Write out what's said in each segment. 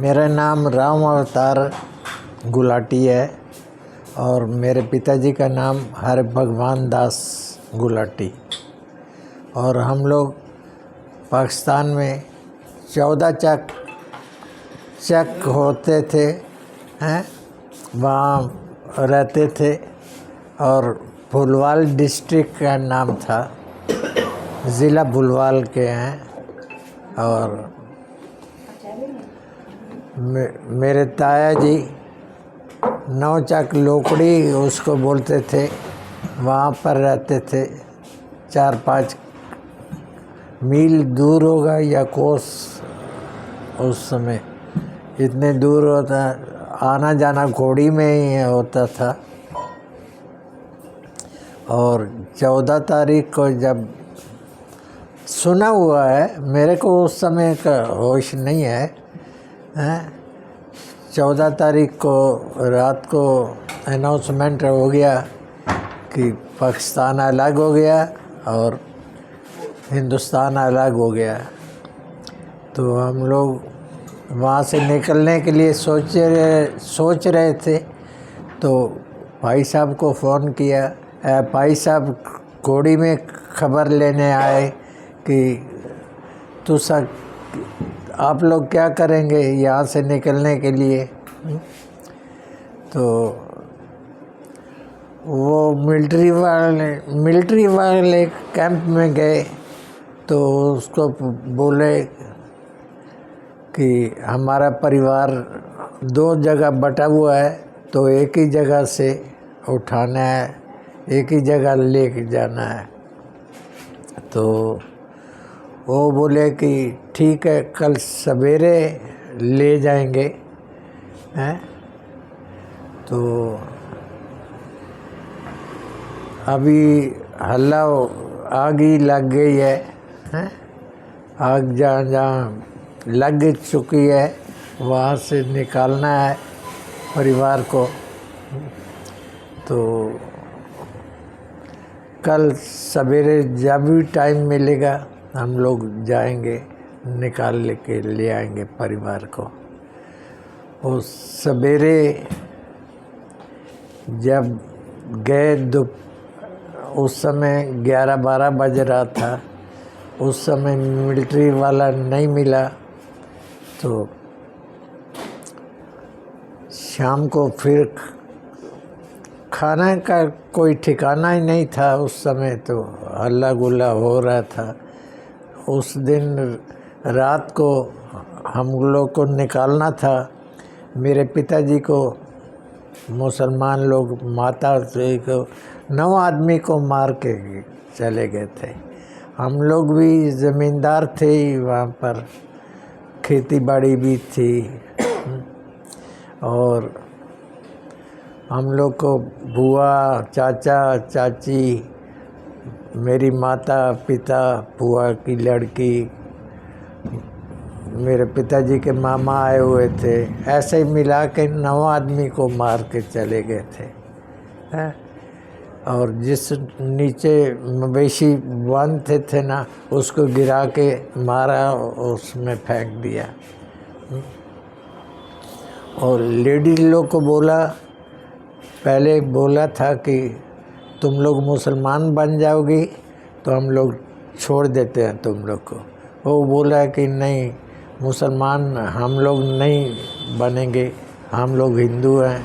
मेरा नाम राम अवतार गुलाटी है और मेरे पिताजी का नाम हर भगवान दास गुलाटी। और हम लोग पाकिस्तान में 14 चक होते थे हैं, वहाँ रहते थे और भुलवाल डिस्ट्रिक्ट का नाम था, ज़िला भुलवाल के हैं। और मेरे ताया जी 9 चक लोकड़ी उसको बोलते थे, वहाँ पर रहते थे। 4-5 मील दूर होगा या कोस, उस समय इतने दूर होता, आना जाना घोड़ी में ही होता था। और 14 तारीख को जब सुना हुआ है, मेरे को उस समय का होश नहीं है, 14 तारीख को रात को अनाउंसमेंट हो गया कि पाकिस्तान अलग हो गया और हिंदुस्तान अलग हो गया। तो हम लोग वहाँ से निकलने के लिए सोच रहे थे। तो भाई साहब को फ़ोन किया, भाई साहब घोड़ी में खबर लेने आए कि तो सब आप लोग क्या करेंगे यहाँ से निकलने के लिए। तो वो मिलिट्री वाले कैंप में गए तो उसको बोले कि हमारा परिवार 2 जगह बटा हुआ है, तो एक ही जगह से उठाना है, एक ही जगह लेके जाना है। तो वो बोले कि ठीक है, कल सवेरे ले जाएंगे हैं। तो अभी हल्ला आग ही लग गई है, आग जहाँ लग चुकी है वहाँ से निकालना है परिवार को। तो कल सवेरे जब भी टाइम मिलेगा हम लोग जाएंगे, निकाल के ले आएंगे परिवार को। उस सवेरे जब गए, उस समय 11-12 बज रहा था। उस समय मिलिट्री वाला नहीं मिला, तो शाम को फिर खाना का कोई ठिकाना ही नहीं था। उस समय तो हल्ला गुल्ला हो रहा था। उस दिन रात को हम लोग को निकालना था। मेरे पिताजी को मुसलमान लोग माता को 9 आदमी को मार के चले गए थे। हम लोग भी ज़मींदार थे, वहाँ पर खेती बाड़ी भी थी। और हम लोग को बुआ, चाचा, चाची, मेरी माता पिता, बुआ की लड़की, मेरे पिताजी के मामा आए हुए थे। ऐसे ही मिला के 9 आदमी को मार के चले गए थे हैं। और जिस नीचे मवेशी बांधते थे ना, उसको गिरा के मारा, उसमें फेंक दिया। और लेडीज लोग को बोला, पहले बोला था कि तुम लोग मुसलमान बन जाओगी तो हम लोग छोड़ देते हैं तुम लोग को। वो बोला कि नहीं, मुसलमान हम लोग नहीं बनेंगे, हम लोग हिंदू हैं।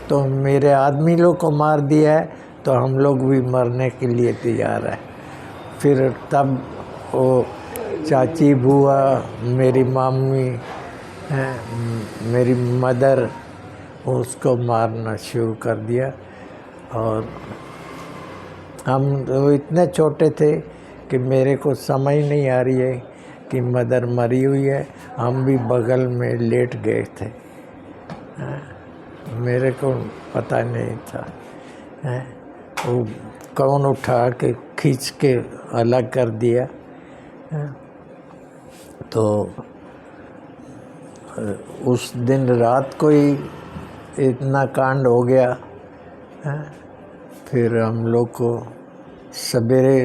तो मेरे आदमी लोग को मार दिया है तो हम लोग भी मरने के लिए तैयार है। फिर तब वो चाची, बुआ, मेरी मामी, मेरी मदर, उसको मारना शुरू कर दिया। और हम तो इतने छोटे थे कि मेरे को समझ नहीं आ रही है कि मदर मरी हुई है। हम भी बगल में लेट गए थे, मेरे को पता नहीं था। वो कौन उठा के खींच के अलग कर दिया। तो उस दिन रात को ही इतना कांड हो गया। फिर हम लोग को सवेरे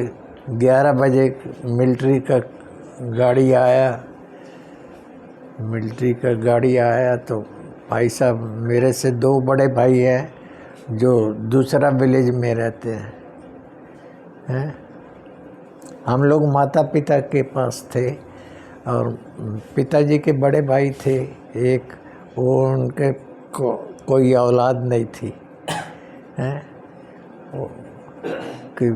11 बजे मिलिट्री का गाड़ी आया, मिलिट्री का गाड़ी आया तो भाई साहब, मेरे से 2 बड़े भाई हैं जो दूसरा विलेज में रहते हैं। हम लोग माता पिता के पास थे और पिताजी के बड़े भाई थे एक, वो उनके कोई औलाद नहीं थी हैं। कि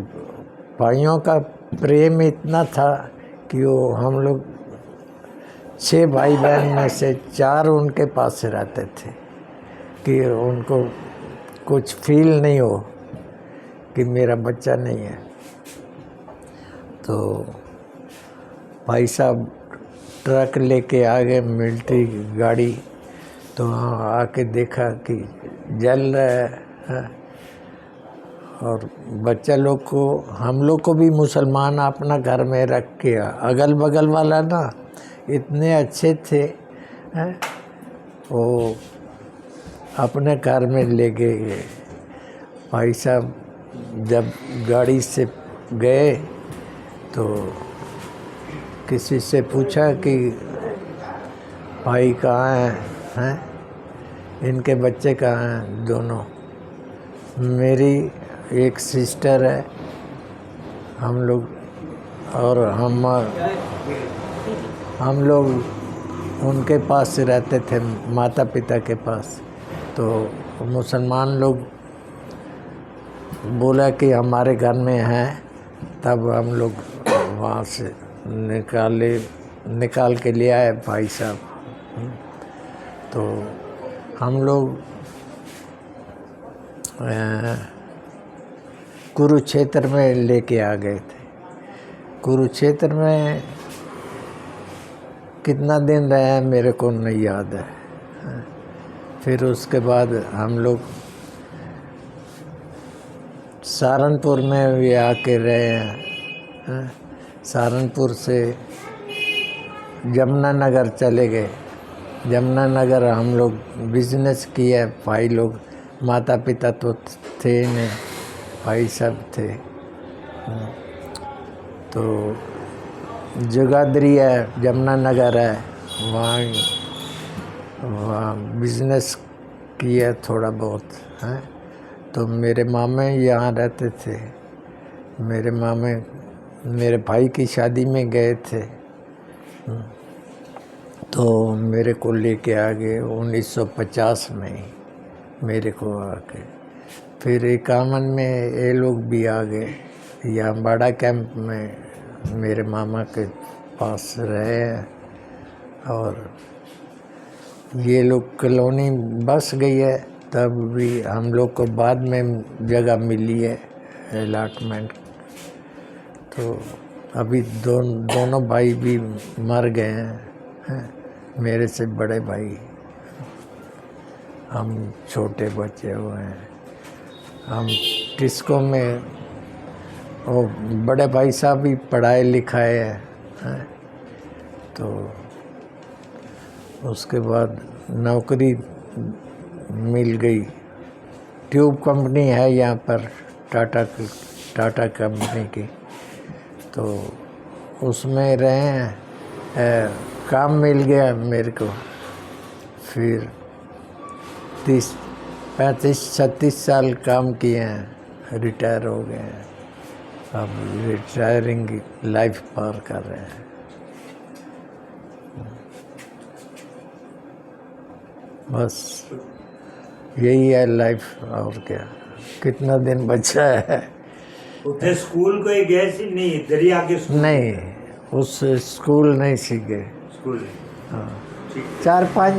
भाइयों का प्रेम इतना था कि वो हम लोग 6 भाई बहन में से 4 उनके पास रहते थे कि उनको कुछ फील नहीं हो कि मेरा बच्चा नहीं है। तो भाई साहब ट्रक लेके आ गए, मिलिट्री गाड़ी, तो वहाँ आके देखा कि जल रहा है और बच्चा लोग को, हम लोग को भी मुसलमान अपना घर में रख के, अगल बगल वाला ना इतने अच्छे थे हैं, वो अपने घर में ले गए। भाई साहब जब गाड़ी से गए तो किसी से पूछा कि भाई कहाँ हैं, इनके बच्चे कहाँ हैं दोनों। मेरी एक सिस्टर है, हम लोग और हम लोग उनके पास रहते थे, माता पिता के पास। तो मुसलमान लोग बोला कि हमारे घर में हैं, तब हम लोग वहाँ से निकाल के ले आए भाई साहब। तो हम लोग कुरुक्षेत्र में लेके आ गए थे। कुरुक्षेत्र में कितना दिन रहे मेरे को नहीं याद है। फिर उसके बाद हम लोग सहारनपुर में भी आके रहे हैं। सहारनपुर से जमुनानगर चले गए। जमुनानगर हम लोग बिजनेस किया, भाई लोग, माता पिता तो थे नहीं, भाई सब थे। तो जगाधरी है, जमुनानगर है, वहाँ बिजनेस किया थोड़ा बहुत है। तो मेरे मामे यहाँ रहते थे। मेरे मामे मेरे भाई की शादी में गए थे, तो मेरे को लेके आ गए 1950 में ही मेरे को आके। फिर 51 में ये लोग भी आ गए, यहाँ बाड़ा कैंप में मेरे मामा के पास रहे हैं। और ये लोग कॉलोनी बस गई है, तब भी हम लोग को बाद में जगह मिली है अलॉटमेंट। तो अभी दोनों भाई भी मर गए हैं, मेरे से बड़े भाई, हम छोटे बचे हुए हैं। हम टिस्को में, वो बड़े भाई साहब भी पढ़ाए लिखाए हैं। तो उसके बाद नौकरी मिल गई। ट्यूब कंपनी है यहाँ पर, टाटा कंपनी की, तो उसमें रहे हैं। काम मिल गया मेरे को। फिर 35-36 साल काम किए हैं, रिटायर हो गए हैं। अब रिटायरिंग लाइफ पार कर रहे हैं। बस यही है लाइफ, और क्या, कितना दिन बचा है। उधर स्कूल कोई गए सी नहीं, दरिया के स्कूल नहीं, उस स्कूल नहीं सीखे। स्कूल हाँ, 4, 5,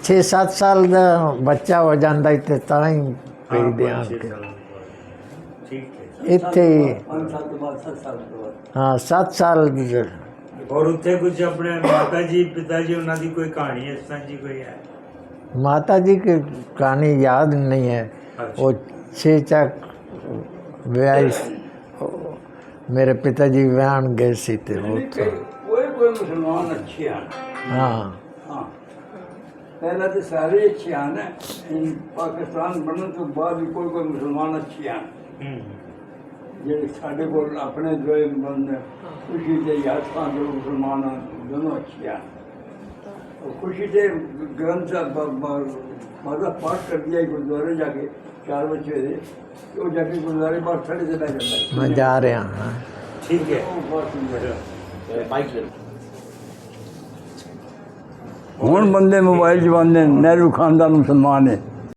6, 7 साल ਦਾ ਬੱਚਾ ਹੋ ਜਾਂਦਾ ਇੱਥੇ ਤਾਂ ਹੀ ਭੇਜਦੇ ਆ ਕੇ। ਇੱਥੇ ਹਾਂ 7 ਸਾਲ और उत्थे कुछ अपने माता जी पिताजी उन्हों की कोई कहानी इस तरह जी कोई है? माता जी की कहानी याद नहीं है। वो 6 ਚੱਕ ਵਿਆਹ मेरे पिताजी व्यान गए सी थे वो तो। कोई मुसलमान अच्छे हैं। हाँ हाँ, पहले तो सारे अच्छे हैं। पाकिस्तान बनने तो बाद भी कोई मुसलमान अच्छे हैं। जे साढ़े को अपने जो बंद खुशी से याद जो मुसलमान दोनों अच्छे हैं। खुशी से ग्रंथ माता पाठ कर दिया गुरुद्वारे जाके 4 बजे तो वो जाके गुरुद्वारे बाहर खड़े चला जाता है। मैं जा रहा हाँ ठीक है। वो बहुत सुंदर है। बाइक ले ਹੁਣ ਬੰਦੇ ਮੋਬਾਈਲ ਚਲਾਉਂਦੇ ਨੇ, ਨਹਿਰੂ ਖਾਨਦਾਨ ਮੁਸਲਮਾਨ ਹੈ।